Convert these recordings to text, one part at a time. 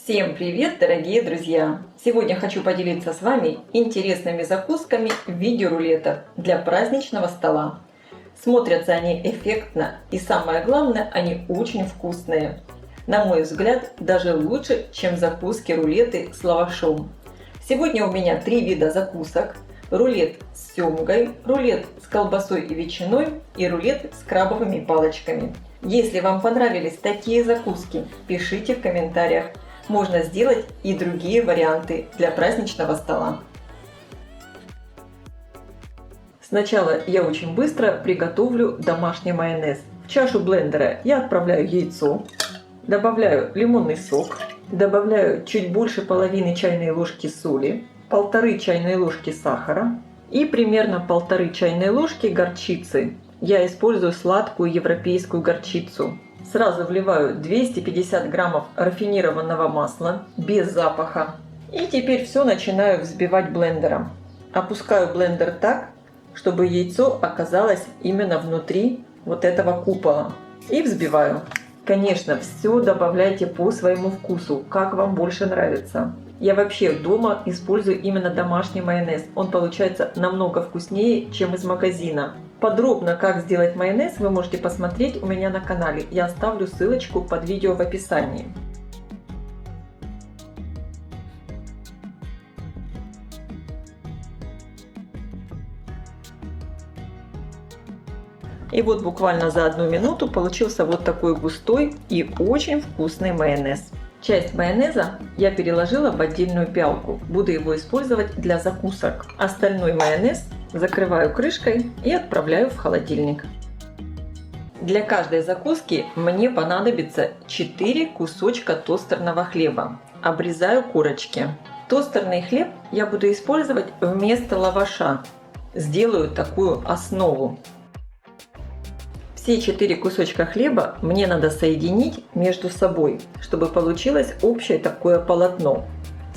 Всем привет, дорогие друзья! Сегодня хочу поделиться с вами интересными закусками в виде рулетов для праздничного стола. Смотрятся они эффектно и самое главное, они очень вкусные. На мой взгляд, даже лучше, чем закуски-рулеты с лавашом. Сегодня у меня три вида закусок. Рулет с семгой, рулет с колбасой и ветчиной и рулет с крабовыми палочками. Если вам понравились такие закуски, пишите в комментариях. Можно сделать и другие варианты для праздничного стола. Сначала я очень быстро приготовлю домашний майонез. В чашу блендера я отправляю яйцо, добавляю лимонный сок, добавляю чуть больше половины чайной ложки соли, 1,5 чайной ложки сахара и примерно 1,5 чайной ложки горчицы. Я использую сладкую европейскую горчицу. Сразу вливаю 250 граммов рафинированного масла без запаха. И теперь все начинаю взбивать блендером. Опускаю блендер так, чтобы яйцо оказалось именно внутри вот этого купола. И взбиваю. Конечно, все добавляйте по своему вкусу, как вам больше нравится. Я вообще дома использую именно домашний майонез. Он получается намного вкуснее, чем из магазина. Подробно, как сделать майонез, вы можете посмотреть у меня на канале. Я оставлю ссылочку под видео в описании. И вот буквально за 1 минуту получился вот такой густой и очень вкусный майонез. Часть майонеза я переложила в отдельную пиалку. Буду его использовать для закусок. Остальной майонез закрываю крышкой и отправляю в холодильник. Для каждой закуски мне понадобится 4 кусочка тостерного хлеба. Обрезаю корочки. Тостерный хлеб я буду использовать вместо лаваша. Сделаю такую основу. Все 4 кусочка хлеба мне надо соединить между собой, чтобы получилось общее такое полотно.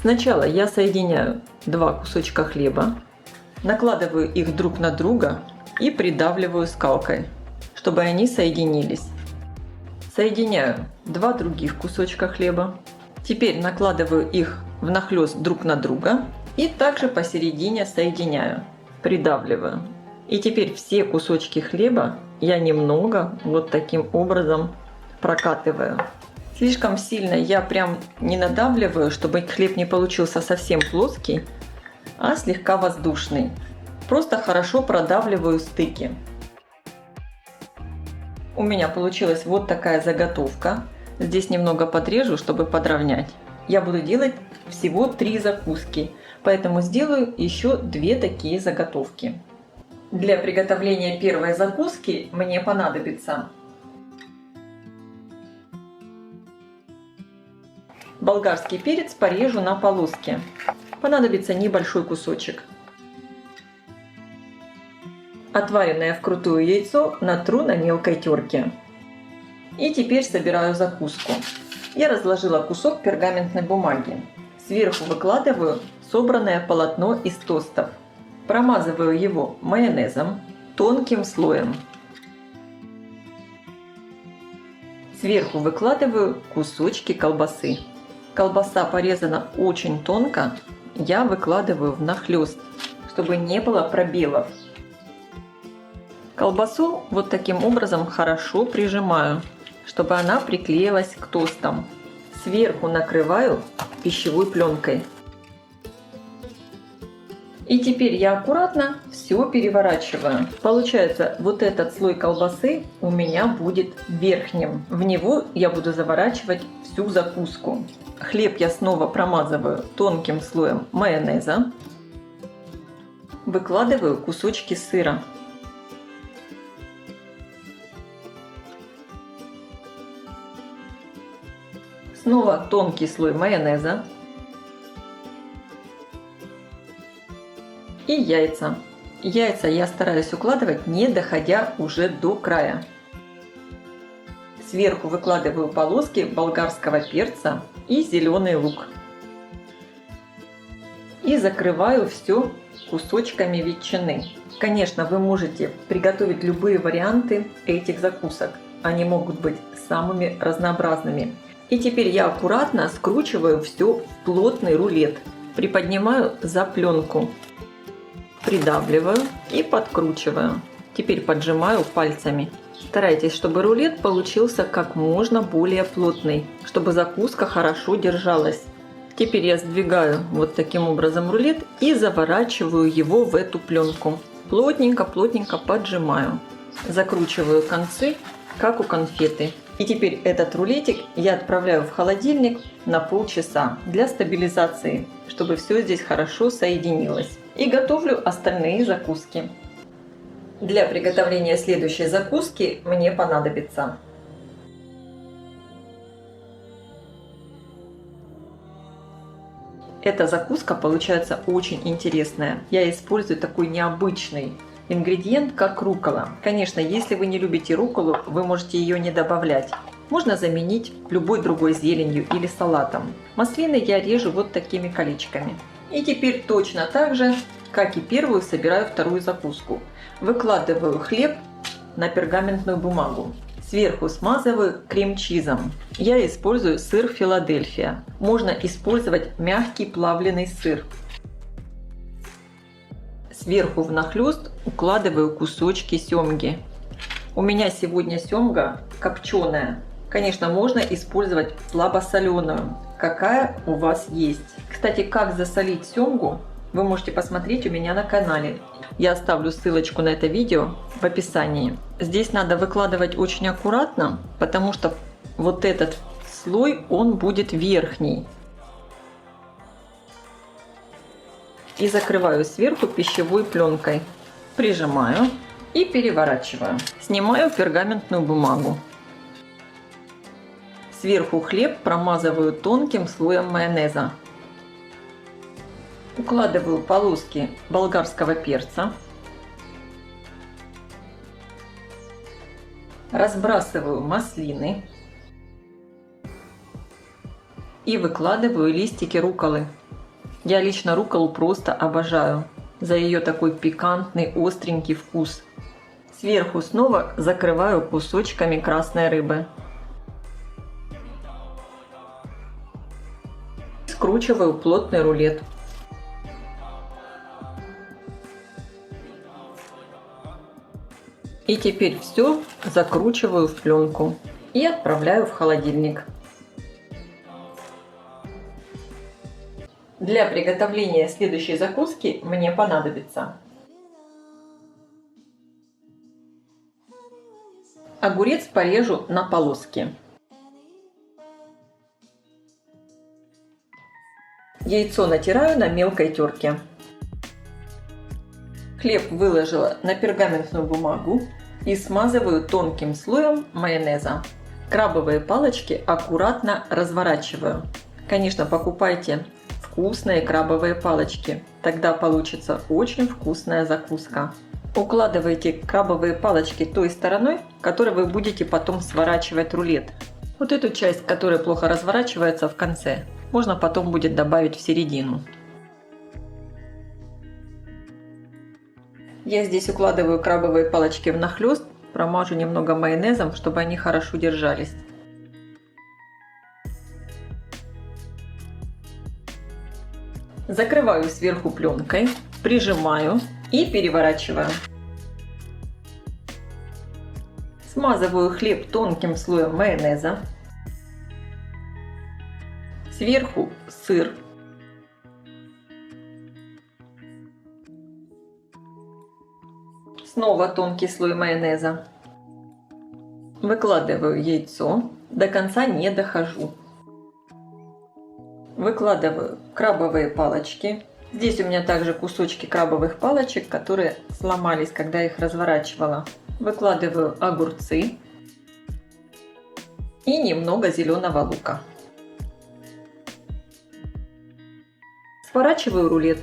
Сначала я соединяю 2 кусочка хлеба, накладываю их друг на друга и придавливаю скалкой, чтобы они соединились. Соединяю 2 других кусочка хлеба. Теперь накладываю их внахлёст друг на друга и также посередине соединяю, придавливаю. И теперь все кусочки хлеба я немного вот таким образом прокатываю. Слишком сильно я прям не надавливаю, чтобы хлеб не получился совсем плоский, а слегка воздушный. Просто хорошо продавливаю стыки. У меня получилась вот такая заготовка. Здесь немного подрежу, чтобы подровнять. Я буду делать всего 3 закуски, поэтому сделаю еще 2 такие заготовки. Для приготовления первой закуски мне понадобится болгарский перец, порежу на полоски. Понадобится небольшой кусочек. Отваренное вкрутую яйцо натру на мелкой терке. И теперь собираю закуску. Я разложила кусок пергаментной бумаги. Сверху выкладываю собранное полотно из тостов. Промазываю его майонезом тонким слоем. Сверху выкладываю кусочки колбасы. Колбаса порезана очень тонко. Я выкладываю внахлёст, чтобы не было пробелов. Колбасу вот таким образом хорошо прижимаю, чтобы она приклеилась к тостам. Сверху накрываю пищевой пленкой. И теперь я аккуратно все переворачиваю. Получается, вот этот слой колбасы у меня будет верхним. В него я буду заворачивать всю закуску. Хлеб я снова промазываю тонким слоем майонеза. Выкладываю кусочки сыра. Снова тонкий слой майонеза. И яйца. Яйца я стараюсь укладывать, не доходя уже до края. Сверху выкладываю полоски болгарского перца и зеленый лук. И закрываю все кусочками ветчины. Конечно, вы можете приготовить любые варианты этих закусок. Они могут быть самыми разнообразными. И теперь я аккуратно скручиваю все в плотный рулет. Приподнимаю за пленку, придавливаю и подкручиваю. Теперь поджимаю пальцами. Старайтесь, чтобы рулет получился как можно более плотный, чтобы закуска хорошо держалась. Теперь я сдвигаю вот таким образом рулет и заворачиваю его в эту пленку. Плотненько-плотненько поджимаю. Закручиваю концы, как у конфеты. И теперь этот рулетик я отправляю в холодильник на полчаса для стабилизации, чтобы все здесь хорошо соединилось. И готовлю остальные закуски. Для приготовления следующей закуски мне понадобится эта закуска получается очень интересная. Я использую такой необычный ингредиент, как руккола. Конечно, если вы не любите рукколу, вы можете ее не добавлять. Можно заменить любой другой зеленью или салатом. Маслины я режу вот такими колечками. И теперь точно так же, как и первую, собираю вторую закуску. Выкладываю хлеб на пергаментную бумагу. Сверху смазываю крем-чизом. Я использую сыр Филадельфия. Можно использовать мягкий плавленый сыр. Сверху внахлёст укладываю кусочки семги. У меня сегодня семга копченая. Конечно, можно использовать слабосоленую, какая у вас есть. Кстати, как засолить семгу, вы можете посмотреть у меня на канале. Я оставлю ссылочку на это видео в описании. Здесь надо выкладывать очень аккуратно, потому что вот этот слой, он будет верхний. И закрываю сверху пищевой пленкой. Прижимаю и переворачиваю. Снимаю пергаментную бумагу. Сверху хлеб промазываю тонким слоем майонеза. Укладываю полоски болгарского перца. Разбрасываю маслины. И выкладываю листики рукколы. Я лично рукколу просто обожаю за ее такой пикантный, остренький вкус. Сверху снова закрываю кусочками красной рыбы. Скручиваю плотный рулет. И теперь все закручиваю в пленку и отправляю в холодильник. Для приготовления следующей закуски мне понадобится огурец порежу на полоски. Яйцо натираю на мелкой терке. Хлеб выложила на пергаментную бумагу и смазываю тонким слоем майонеза. Крабовые палочки аккуратно разворачиваю. Конечно, покупайте вкусные крабовые палочки, тогда получится очень вкусная закуска. Укладывайте крабовые палочки той стороной, которой вы будете потом сворачивать рулет. Вот эту часть, которая плохо разворачивается, в конце, можно потом будет добавить в середину. Я здесь укладываю крабовые палочки внахлёст, промажу немного майонезом, чтобы они хорошо держались. Закрываю сверху пленкой, прижимаю и переворачиваю. Смазываю хлеб тонким слоем майонеза. Сверху сыр. Снова тонкий слой майонеза. Выкладываю яйцо. До конца не дохожу. Выкладываю крабовые палочки. Здесь у меня также кусочки крабовых палочек, которые сломались, когда их разворачивала. Выкладываю огурцы и немного зеленого лука. Сворачиваю рулет.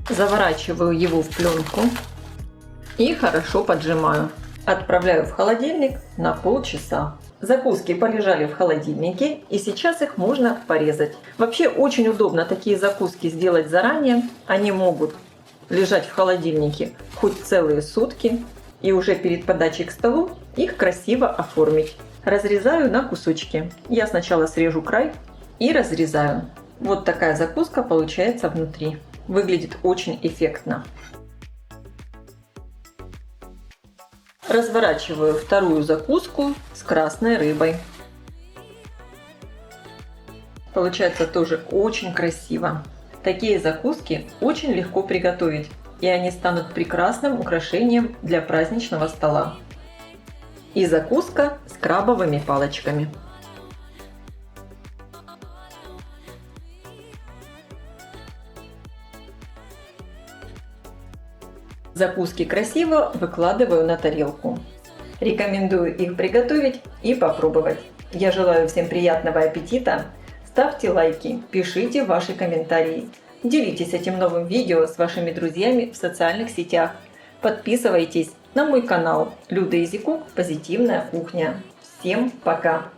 Заворачиваю его в пленку и хорошо поджимаю. Отправляю в холодильник на полчаса. Закуски полежали в холодильнике, и сейчас их можно порезать. Вообще очень удобно такие закуски сделать заранее. Они могут лежать в холодильнике хоть целые сутки и уже перед подачей к столу их красиво оформить. Разрезаю на кусочки. Я сначала срежу край и разрезаю. Вот такая закуска получается внутри. Выглядит очень эффектно. Разворачиваю вторую закуску с красной рыбой. Получается тоже очень красиво. Такие закуски очень легко приготовить, и они станут прекрасным украшением для праздничного стола. И закуска с крабовыми палочками. Закуски красиво выкладываю на тарелку. Рекомендую их приготовить и попробовать. Я желаю всем приятного аппетита. Ставьте лайки, пишите ваши комментарии. Делитесь этим новым видео с вашими друзьями в социальных сетях. Подписывайтесь на мой канал Люда Изикук Позитивная кухня. Всем пока!